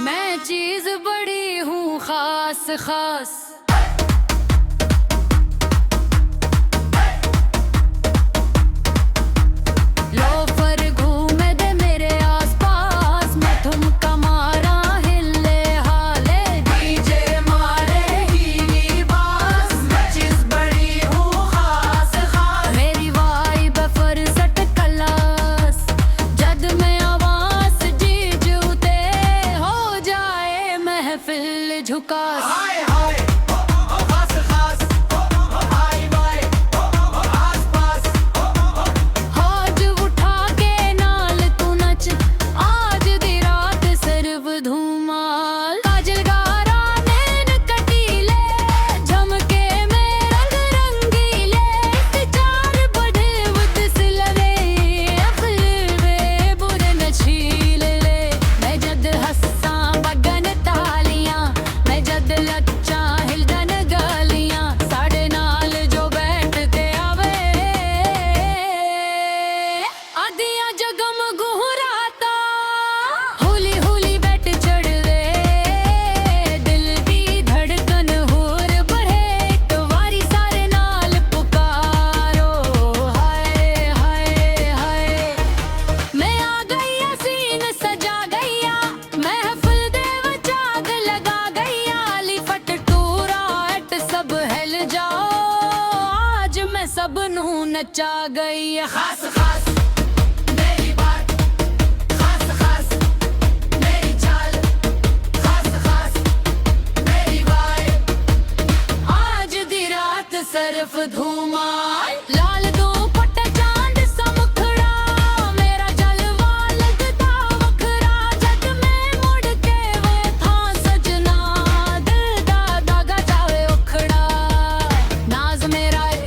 मैं चीज बड़ी हूँ खास खास। लोफर घूमे दे मेरे आसपास, मैं ठुमका मारा हिले हाले, डीजे मारे ही बास। मैं चीज बड़ी हूँ खास खास, मेरी वाइब फरसट क्लास। जद मैं आवाज जीज उते हो जाए महफिल झुकास। हाय हाय खास खास, हाय बाय आस पास। हाज उठा के नाल तू नच, आज दी रात सिर्फ धूमाल। काजल गारा नैन कटीले, झमके में रंग रंगीले। चार बड़े बुत सिलवे, अखलवे बुरे नशील ले। मैं जद हस्सा बगन तालियां, मैं जद लच्चा हिलदन गालियां। साढ़े नाल जो बैठ के आवे, आदियां जगम गुहराता। हौली हौली बैठ चढ़ दे, दिल दी धड़कन होर बढ़े। एक वारी सारे नाल पुकारो, हाय हाय हाय। मैं आ गई सीन सजा गईया, महफिल दे विच आग लगा गईया। लिफट टूरा एट सब हिल जाओ, आज मैं सब नू नचा गई। खास खास मेरी बात, खास खास मेरी चाल, खास खास मेरी वाइब। आज दी रात सिर्फ धूमाल। लाल दुपट्टा चांद सा मुखड़ा, मेरा जलवा लगदा वखरा। जद मैं मुड़ के वेखा सजना, दिल दा दागा जावे उखड़ा। नाज मेरा है,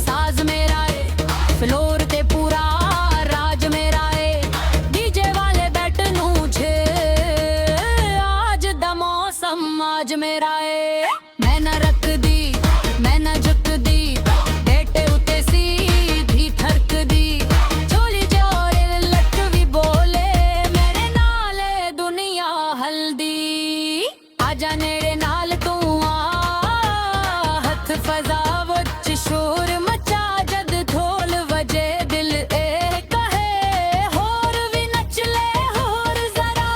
साज मेरा है, फ्लोर ते पूरा राज मेरा है। डीजे वाले बैठ नू छे, आज दा मौसम आज मेरा है। मैं ना रखदी, मैं ना झुकदी, डेटे उते सीधी ठरकदी। चोली जोरे लट भी बोले, मेरे नाल दुनिया हल्दी। आजा नेड़े नाल तू आ, हथ फजा विच शोर मचा। जद ढोल वजे दिल ए कहे, होर भी नच ले होर जरा।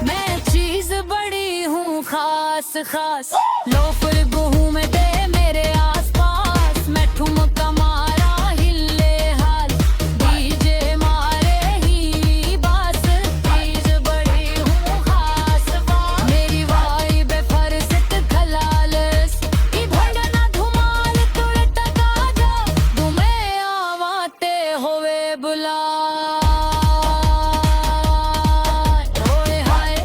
मैं चीज बड़ी हूँ खास खास, लोफर घूमे दे मेरे आसपास। मैं ठुमका मारा हिले हाल, डीजे मारे ही बास। चीज बड़ी हूँ खास खास, मेरी वाइब फरसत खलालस। इधर ना धुमाल तुड़ टका जा, दुमे आवाते होवे बुला। ओए हाय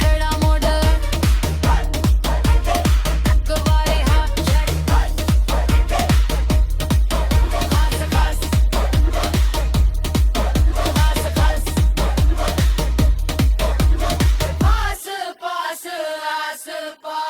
खड़ा मोड़, गवारे हाथ चढ़। खास खास, खास खास, पास पास आस पास।